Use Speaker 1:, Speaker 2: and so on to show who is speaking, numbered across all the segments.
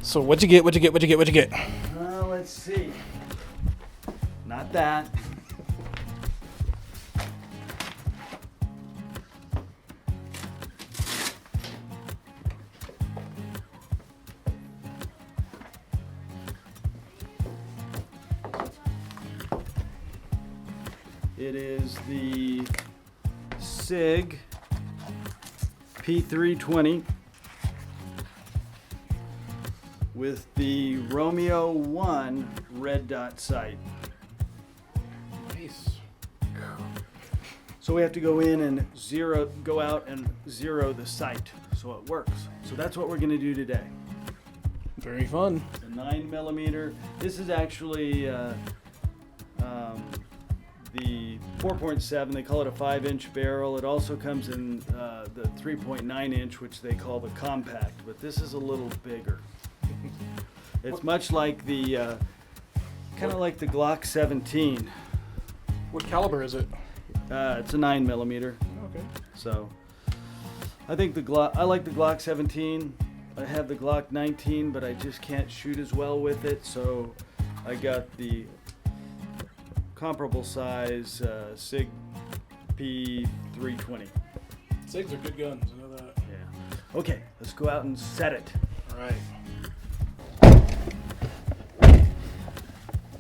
Speaker 1: So what'd you get? What'd you get? What'd you get? What'd you get?
Speaker 2: Let's see. Not that. It is the Sig P320 with the Romeo1 Red Dot Sight.
Speaker 1: Nice.
Speaker 2: So we have to go in and go out and zero the sight so it works. So that's what we're going to do today.
Speaker 1: Very fun.
Speaker 2: It's a 9mm. This is actually the 4.7. They call it a 5-inch barrel. It also comes in the 3.9-inch, which they call the compact, but this is a little bigger. It's much like the kind of like the Glock 17.
Speaker 1: What caliber is it?
Speaker 2: It's a 9mm.
Speaker 1: Okay.
Speaker 2: So I think I like the Glock 17. I have the Glock 19, but I just can't shoot as well with it. So I got the comparable size Sig P320.
Speaker 1: SIGs are good guns. I know that.
Speaker 2: Yeah. Okay, let's go out and set it.
Speaker 1: All right.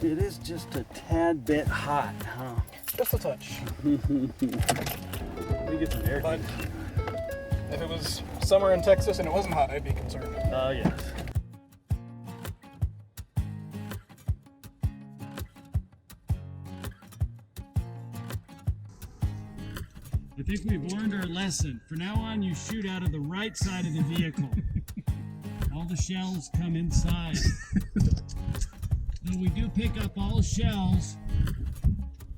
Speaker 2: It is just a tad bit hot, huh?
Speaker 1: Just a touch.
Speaker 2: We get some air.
Speaker 1: But if it was summer in Texas and it wasn't hot, I'd be concerned.
Speaker 2: Oh, yes. I think we've learned our lesson. From now on, you shoot out of the right side of the vehicle. All the shells come inside. Though we do pick up all shells,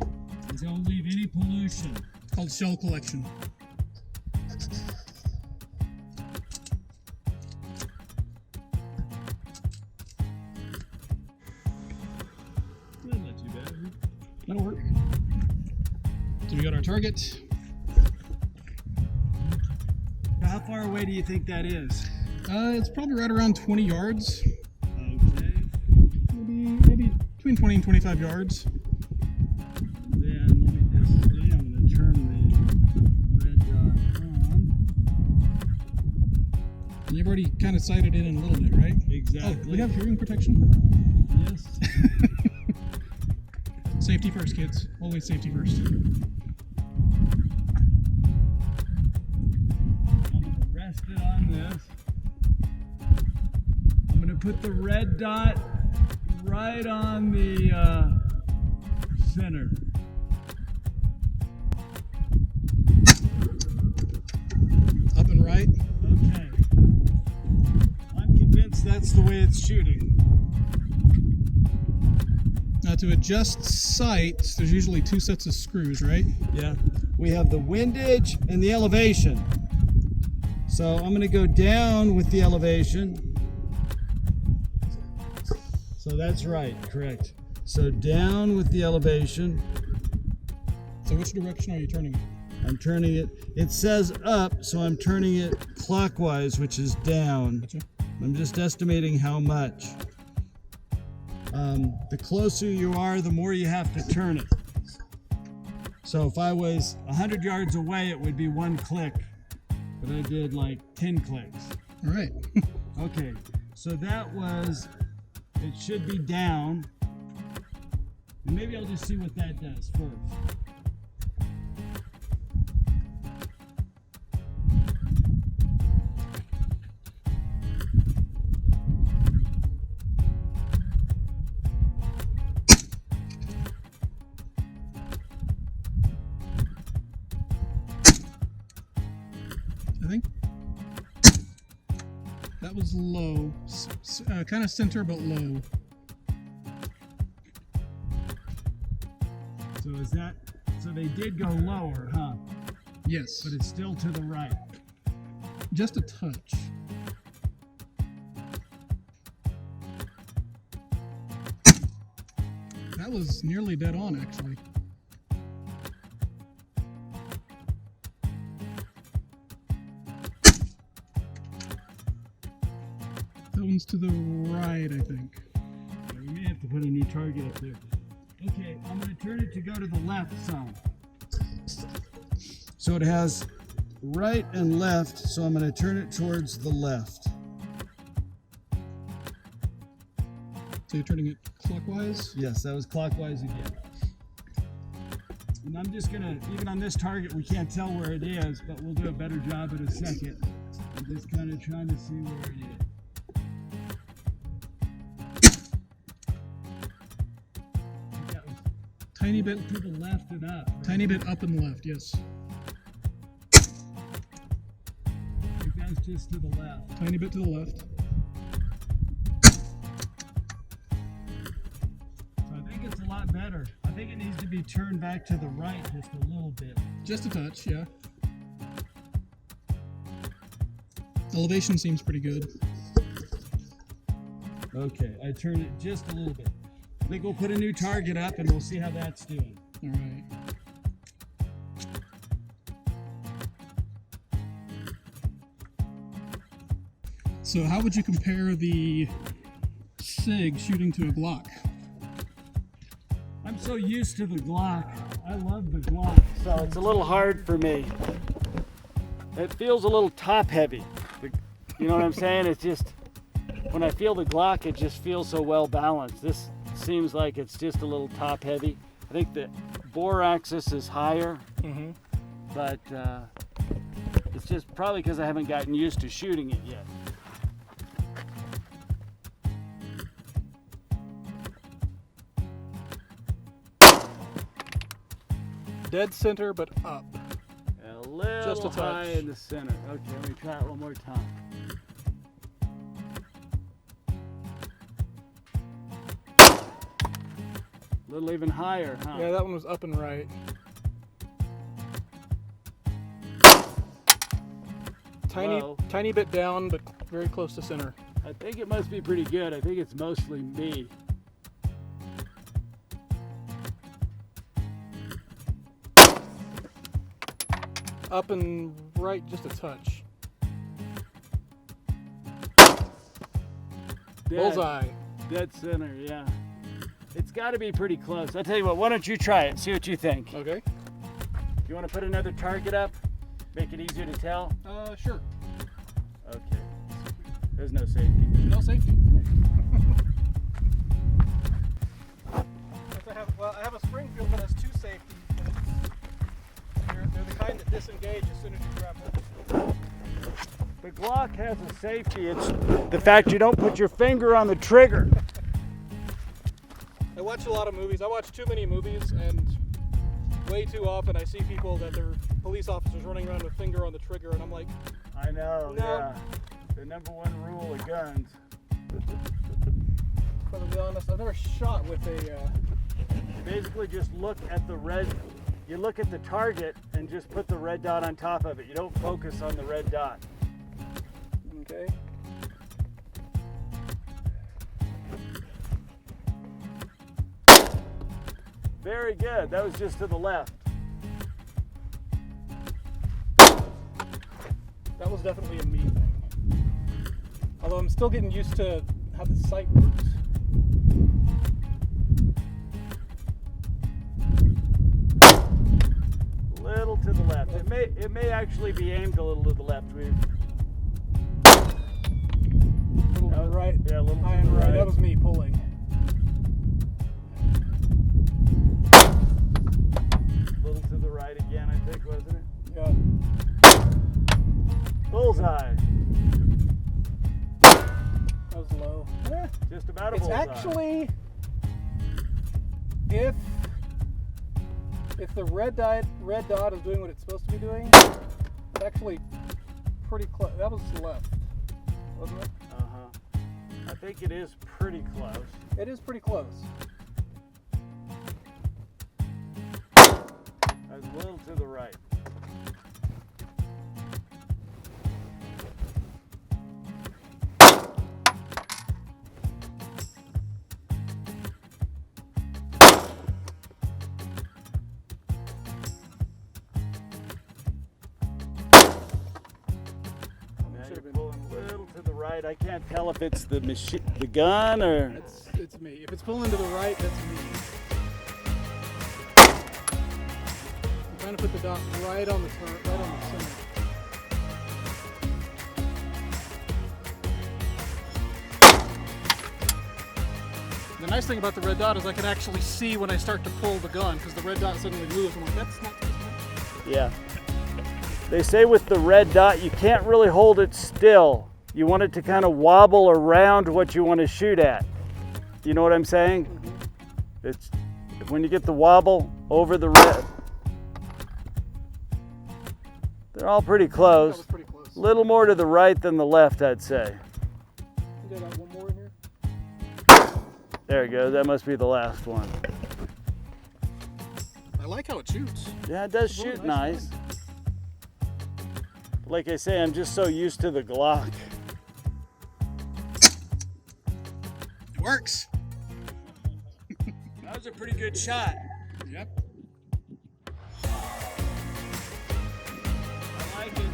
Speaker 2: we don't leave any pollution.
Speaker 1: It's called shell collection.
Speaker 2: Not too bad.
Speaker 1: That'll work. So we got our target.
Speaker 2: How far away do you think that is?
Speaker 1: It's probably right around 20 yards.
Speaker 2: Okay.
Speaker 1: Maybe between 20 and 25 yards.
Speaker 2: Then let me just see. I'm going to turn the red dot on.
Speaker 1: You've already kind of sighted it in a little bit, right?
Speaker 2: Exactly.
Speaker 1: Oh, we have hearing protection?
Speaker 2: Yes.
Speaker 1: Safety first, kids. Always safety first.
Speaker 2: I'm going to rest it on this. I'm going to put the red dot right on the center.
Speaker 1: Up and right.
Speaker 2: Okay. I'm convinced that's the way it's shooting.
Speaker 1: Now to adjust sights, there's usually two sets of screws, right?
Speaker 2: Yeah. We have the windage and the elevation. So I'm going to go down with the elevation. So that's right, correct. So down with the elevation.
Speaker 1: So which direction are you turning it?
Speaker 2: I'm turning it. It says up, so I'm turning it clockwise, which is down.
Speaker 1: Gotcha.
Speaker 2: I'm just estimating how much. The closer you are, the more you have to turn it. So if I was 100 yards away, it would be one click, but I did like 10 clicks.
Speaker 1: All right.
Speaker 2: Okay, so that was, it should be down. And maybe I'll just see what that does first.
Speaker 1: I think that was low, kind of center but low.
Speaker 2: So is that, so they did go lower, huh?
Speaker 1: Yes,
Speaker 2: But it's still to the right.
Speaker 1: just a touch. That was nearly dead on, actually. That one's to the right, I think.
Speaker 2: Yeah, we may have to put a new target up there. Okay, I'm going to turn it to go to the left some. So it has right and left, so I'm going to turn it towards the left.
Speaker 1: So you're turning it clockwise?
Speaker 2: Yes, that was clockwise again. And I'm just going to, even on this target, we can't tell where it is, but we'll do a better job in a second. I'm just kind of trying to see where it is.
Speaker 1: Tiny bit
Speaker 2: to the left and up. Right?
Speaker 1: Tiny bit up and left, yes.
Speaker 2: I think that's just to the left.
Speaker 1: Tiny bit to the left.
Speaker 2: So I think it's a lot better. I think it needs to be turned back to the right just a little bit.
Speaker 1: Just a touch, yeah. Elevation seems pretty good.
Speaker 2: Okay, I turned it just a little bit. I think we'll put a new target up and we'll see how that's doing.
Speaker 1: All right. So how would you compare the Sig shooting to a Glock?
Speaker 2: I'm so used to the Glock. I love the Glock, so it's a little hard for me. It feels a little top heavy. You know what I'm saying? It's just, when I feel the Glock, it just feels so well balanced. This seems like it's just a little top heavy. I think the bore axis is higher, but it's just probably because I haven't gotten used to shooting it yet.
Speaker 1: Dead center, but up.
Speaker 2: A little
Speaker 1: Just a touch.
Speaker 2: high in the center. Okay, let me try it one more time. A little even higher, huh?
Speaker 1: Yeah, that one was up and right. Tiny bit down, but very close to center.
Speaker 2: I think it must be pretty good. I think it's mostly me.
Speaker 1: Up and right, just a touch. Bullseye.
Speaker 2: Dead center, yeah. It's got to be pretty close. I'll tell you what, why don't you try it, see what you think.
Speaker 1: Okay.
Speaker 2: You want to put another target up? Make it easier to tell?
Speaker 1: Sure.
Speaker 2: Okay. There's no safety.
Speaker 1: No safety. I have a Springfield that has two safeties. They're the kind that disengage as soon as you grab them.
Speaker 2: The Glock has a safety. It's the fact you don't put your finger on the trigger.
Speaker 1: I watch a lot of movies. I watch too many movies, and way too often I see people that they're police officers running around with finger on the trigger, and I'm like,
Speaker 2: I know,
Speaker 1: no.
Speaker 2: Yeah. The number one rule of guns.
Speaker 1: But to be honest, I've never shot with a...
Speaker 2: You basically just look at the red, you look at the target and just put the red dot on top of it. You don't focus on the red dot.
Speaker 1: Okay.
Speaker 2: Very good. That was just to the left.
Speaker 1: That was definitely a me thing. Although I'm still getting used to how the sight works.
Speaker 2: Little to the left. It may actually be aimed a little to the left.
Speaker 1: A little to the right.
Speaker 2: Yeah, a little
Speaker 1: high
Speaker 2: to the
Speaker 1: and right.
Speaker 2: right.
Speaker 1: That was me pulling.
Speaker 2: A little to the right again, I think, wasn't it?
Speaker 1: Yeah.
Speaker 2: Bullseye.
Speaker 1: That was low.
Speaker 2: Just about a
Speaker 1: It's
Speaker 2: bullseye.
Speaker 1: actually, if the red dot is doing what it's supposed to be doing, it's actually pretty close. That was left, wasn't it?
Speaker 2: Uh-huh. I think it is pretty close.
Speaker 1: It is pretty close.
Speaker 2: That's a little to the right. Now you're pulling a little to to the right. I can't tell if it's the machine, the gun, or
Speaker 1: It's me. If it's pulling to the right, that's me. I'm trying to put the dot right on the turn, right on the center. The nice thing about the red dot is I can actually see when I start to pull the gun because the red dot suddenly moves. I'm like, that's not.
Speaker 2: yeah. They say with the red dot, you can't really hold it still. You want it to kind of wobble around what you want to shoot at. You know what I'm saying? It's when you get the wobble over the red. They're all pretty
Speaker 1: That
Speaker 2: close.
Speaker 1: was pretty close.
Speaker 2: A little more to the right than the left, I'd say.
Speaker 1: I think I got one more in here.
Speaker 2: There it goes. That must be the last one.
Speaker 1: I like how it shoots.
Speaker 2: Yeah, it does
Speaker 1: It's a really
Speaker 2: shoot
Speaker 1: nice
Speaker 2: nice. Like I say, I'm just so used to the Glock.
Speaker 1: It works.
Speaker 2: That was a pretty good shot.
Speaker 1: Yep.
Speaker 2: I like it.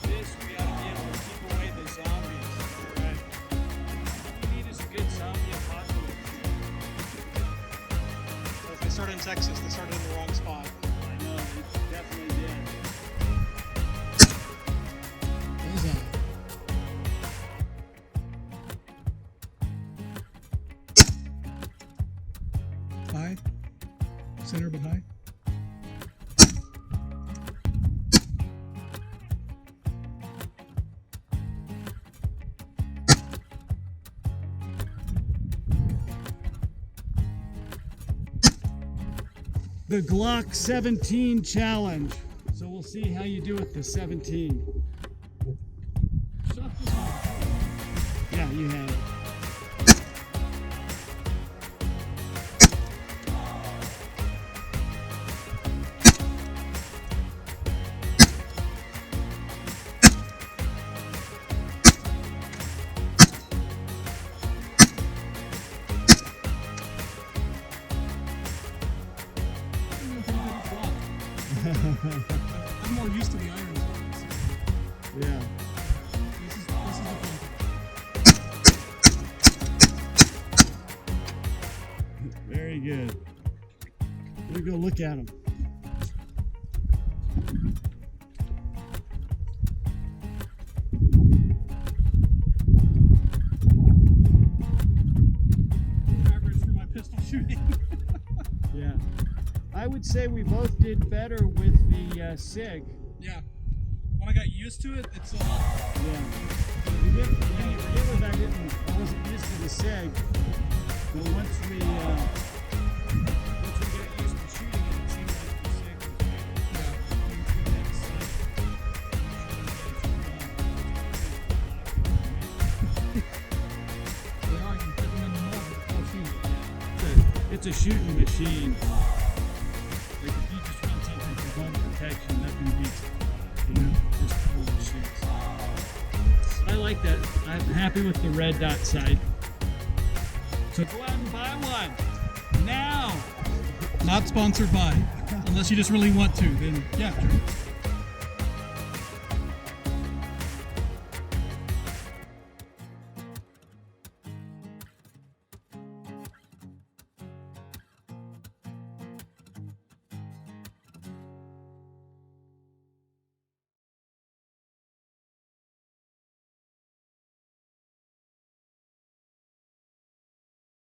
Speaker 2: This, we gotta be able to keep away the zombies. Right. All we need is a good zombie apocalypse.
Speaker 1: So if they started in Texas, they started in the wrong spot.
Speaker 2: I know, it definitely did.
Speaker 1: High. Center but high.
Speaker 2: The Glock 17 challenge. So we'll see how you do with the 17. Yeah, you have it.
Speaker 1: I'm more used to the iron zones.
Speaker 2: Yeah.
Speaker 1: This is the fun.
Speaker 2: Very good. We're gonna go look at them.
Speaker 1: Average for my pistol shooting.
Speaker 2: Yeah. I would say we both did better with the Sig.
Speaker 1: Yeah. When I got used to it, it's
Speaker 2: Yeah. We did, yeah, you forget what I wasn't used to the Sig. But once we get used to shooting it, it seemed like the Sig was better.
Speaker 1: they are. You can put them in the mold. Oh, shoot.
Speaker 2: It's a shooting machine. Like if you just want something for home protection, nothing beats it. You know, just cool shoots. I like that. I'm happy with the red dot sight. So go out and buy one now.
Speaker 1: Not sponsored by. Unless you just really want to, then yeah, sure.